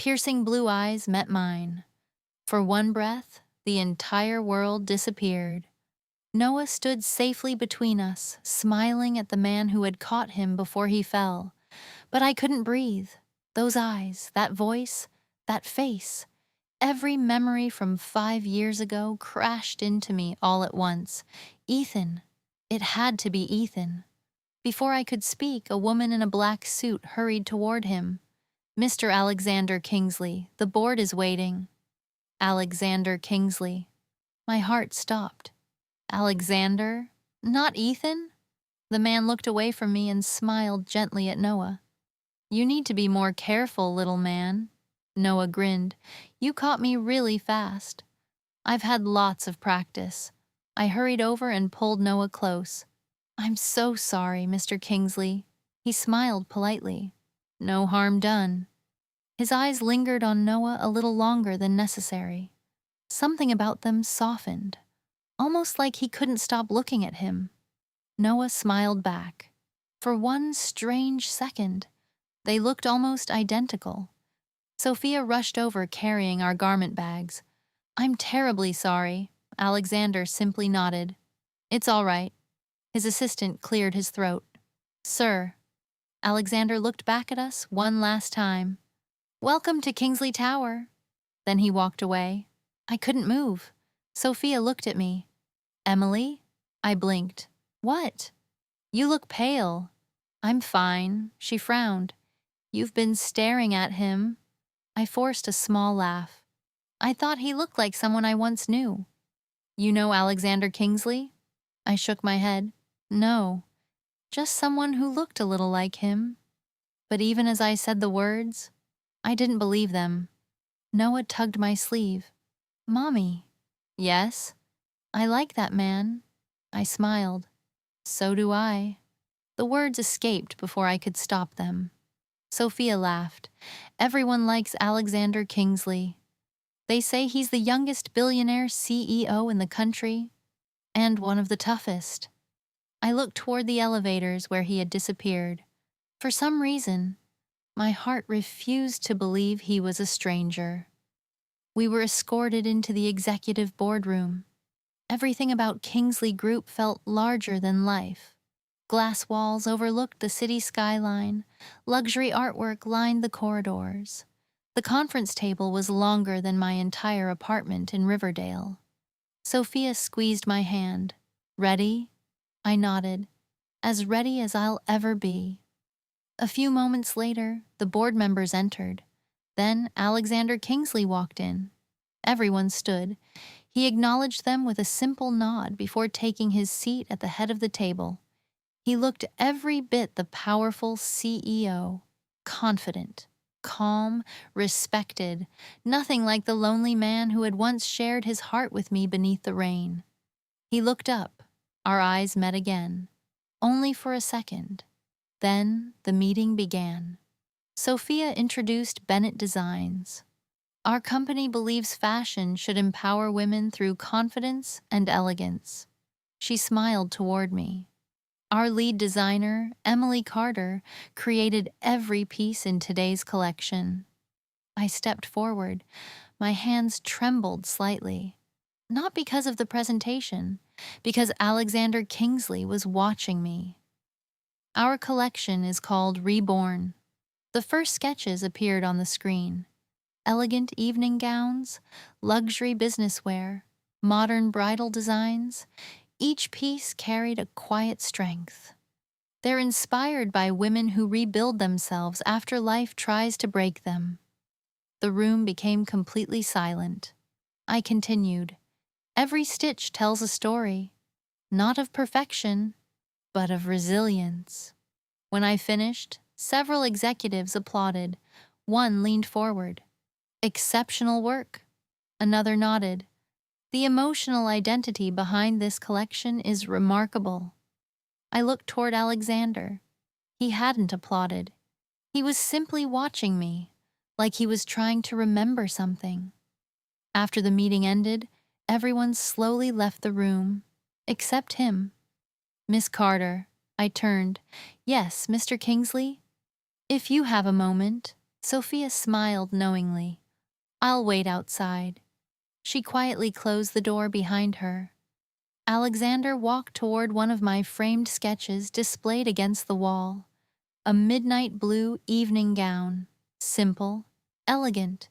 piercing blue eyes met mine. For one breath, the entire world disappeared. Noah stood safely between us, smiling at the man who had caught him before he fell. But I couldn't breathe. Those eyes, that voice, that face. Every memory from 5 years ago crashed into me all at once. Ethan. It had to be Ethan. Before I could speak, a woman in a black suit hurried toward him. "Mr. Alexander Kingsley, the board is waiting." Alexander Kingsley. My heart stopped. Alexander? Not Ethan? The man looked away from me and smiled gently at Noah. "You need to be more careful, little man." Noah grinned. "You caught me really fast." "I've had lots of practice." I hurried over and pulled Noah close. "I'm so sorry, Mr. Kingsley." He smiled politely. "No harm done." His eyes lingered on Noah a little longer than necessary. Something about them softened, almost like he couldn't stop looking at him. Noah smiled back. For one strange second, they looked almost identical. Sophia rushed over carrying our garment bags. "I'm terribly sorry." Alexander simply nodded. "It's all right." His assistant cleared his throat. "Sir." Alexander looked back at us one last time. "Welcome to Kingsley Tower." Then he walked away. I couldn't move. Sophia looked at me. "Emily?" I blinked. "What?" "You look pale." "I'm fine." She frowned. "You've been staring at him." I forced a small laugh. "I thought he looked like someone I once knew." "You know Alexander Kingsley?" I shook my head. "No, just someone who looked a little like him." But even as I said the words, I didn't believe them. Noah tugged my sleeve. "Mommy." "Yes?" "I like that man." I smiled. "So do I." The words escaped before I could stop them. Sophia laughed. "Everyone likes Alexander Kingsley. They say he's the youngest billionaire CEO in the country, and one of the toughest." I looked toward the elevators where he had disappeared. For some reason, my heart refused to believe he was a stranger. We were escorted into the executive boardroom. Everything about Kingsley Group felt larger than life. Glass walls overlooked the city skyline. Luxury artwork lined the corridors. The conference table was longer than my entire apartment in Riverdale. Sophia squeezed my hand. "Ready?" I nodded. "As ready as I'll ever be." A few moments later, the board members entered. Then Alexander Kingsley walked in. Everyone stood. He acknowledged them with a simple nod before taking his seat at the head of the table. He looked every bit the powerful CEO, confident, calm, respected, nothing like the lonely man who had once shared his heart with me beneath the rain. He looked up. Our eyes met again, only for a second. Then the meeting began. Sophia introduced Bennett Designs. "Our company believes fashion should empower women through confidence and elegance." She smiled toward me. "Our lead designer, Emily Carter, created every piece in today's collection." I stepped forward. My hands trembled slightly. Not because of the presentation, because Alexander Kingsley was watching me. "Our collection is called Reborn." The first sketches appeared on the screen. Elegant evening gowns, luxury business wear, modern bridal designs. Each piece carried a quiet strength. They're inspired by women who rebuild themselves after life tries to break them. The room became completely silent. I continued. "Every stitch tells a story, not of perfection, but of resilience." When I finished, several executives applauded. One leaned forward. "Exceptional work." Another nodded. "The emotional identity behind this collection is remarkable." I looked toward Alexander. He hadn't applauded. He was simply watching me, like he was trying to remember something. After the meeting ended, everyone slowly left the room, except him. "Miss Carter." I turned. "Yes, Mr. Kingsley?" "If you have a moment." Sophia smiled knowingly. I'll wait outside. She quietly closed the door behind her. Alexander walked toward one of my framed sketches displayed against the wall. A midnight blue evening gown, simple, elegant,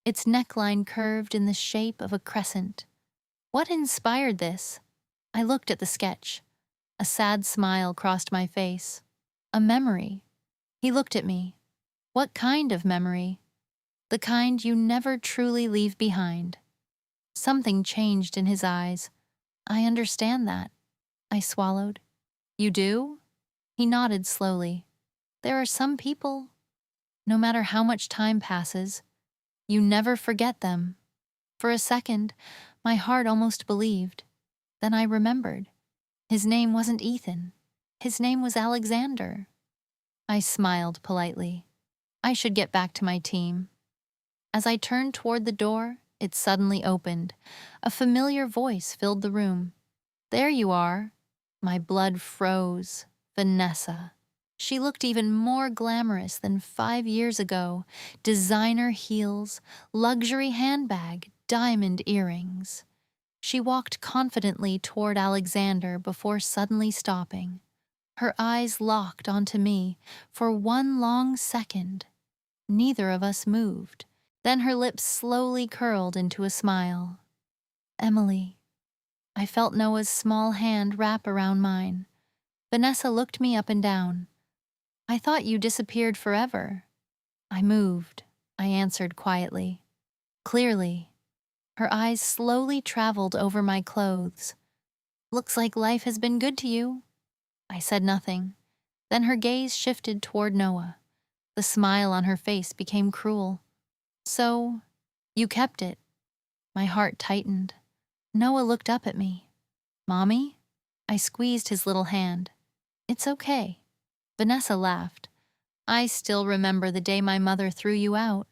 its neckline curved in the shape of a crescent. What inspired this? I looked at the sketch. A sad smile crossed my face. A memory. He looked at me. What kind of memory? The kind you never truly leave behind. Something changed in his eyes. I understand that. I swallowed. You do? He nodded slowly. There are some people, no matter how much time passes, you never forget them. For a second, my heart almost believed. Then I remembered. His name wasn't Ethan. His name was Alexander. I smiled politely. I should get back to my team. As I turned toward the door, it suddenly opened. A familiar voice filled the room. There you are. My blood froze. Vanessa. She looked even more glamorous than 5 years ago. Designer heels, luxury handbag, diamond earrings. She walked confidently toward Alexander before suddenly stopping. Her eyes locked onto me for one long second. Neither of us moved. Then her lips slowly curled into a smile. Emily. I felt Noah's small hand wrap around mine. Vanessa looked me up and down. I thought you disappeared forever. I moved, I answered quietly. Clearly. Her eyes slowly traveled over my clothes. Looks like life has been good to you. I said nothing. Then her gaze shifted toward Noah. The smile on her face became cruel. So, you kept it. My heart tightened. Noah looked up at me. Mommy? I squeezed his little hand. It's okay. Vanessa laughed. I still remember the day my mother threw you out.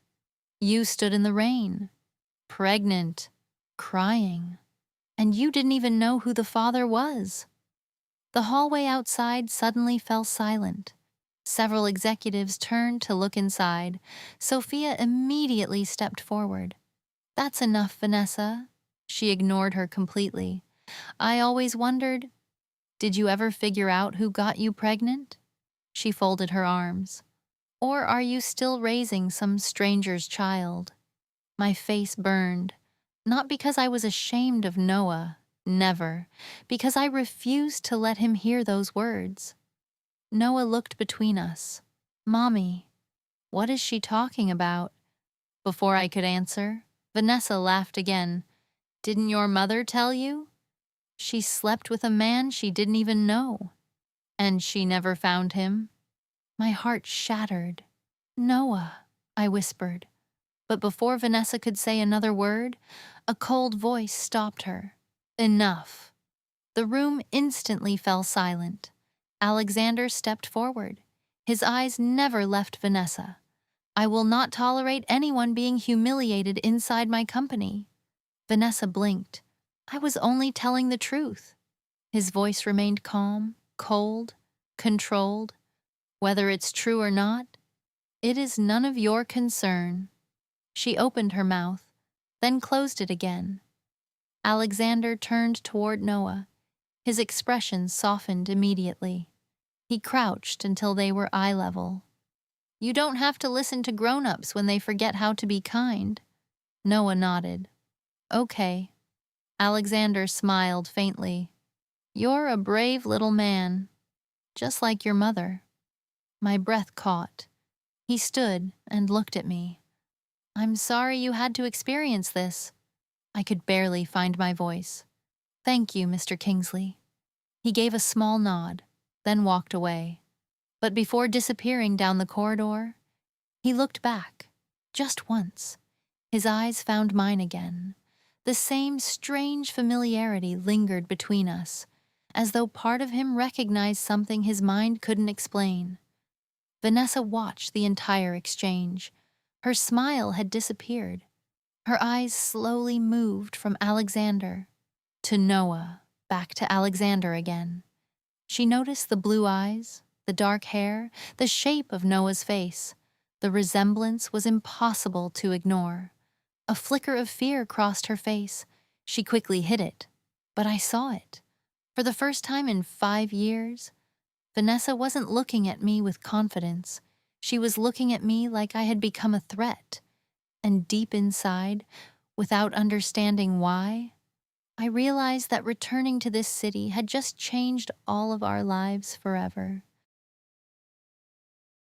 You stood in the rain, pregnant, crying, and you didn't even know who the father was. The hallway outside suddenly fell silent. Several executives turned to look inside. Sophia immediately stepped forward. That's enough, Vanessa. She ignored her completely. I always wondered, did you ever figure out who got you pregnant? She folded her arms. Or are you still raising some stranger's child? My face burned. Not because I was ashamed of Noah, never, because I refused to let him hear those words. Noah looked between us. Mommy, what is she talking about? Before I could answer, Vanessa laughed again. Didn't your mother tell you? She slept with a man she didn't even know. And she never found him. My heart shattered. Noah, I whispered. But before Vanessa could say another word, a cold voice stopped her. Enough. The room instantly fell silent. Alexander stepped forward. His eyes never left Vanessa. I will not tolerate anyone being humiliated inside my company. Vanessa blinked. I was only telling the truth. His voice remained calm, cold, controlled. Whether it's true or not, it is none of your concern. She opened her mouth, then closed it again. Alexander turned toward Noah. His expression softened immediately. He crouched until they were eye level. You don't have to listen to grown-ups when they forget how to be kind. Noah nodded. Okay. Alexander smiled faintly. You're a brave little man, just like your mother. My breath caught. He stood and looked at me. I'm sorry you had to experience this. I could barely find my voice. Thank you, Mr. Kingsley. He gave a small nod, then walked away. But before disappearing down the corridor, he looked back, just once. His eyes found mine again. The same strange familiarity lingered between us, as though part of him recognized something his mind couldn't explain. Vanessa watched the entire exchange. Her smile had disappeared. Her eyes slowly moved from Alexander to Noah, back to Alexander again. She noticed the blue eyes, the dark hair, the shape of Noah's face. The resemblance was impossible to ignore. A flicker of fear crossed her face. She quickly hid it, but I saw it. For the first time in 5 years, Vanessa wasn't looking at me with confidence. She was looking at me like I had become a threat. And deep inside, without understanding why, I realized that returning to this city had just changed all of our lives forever.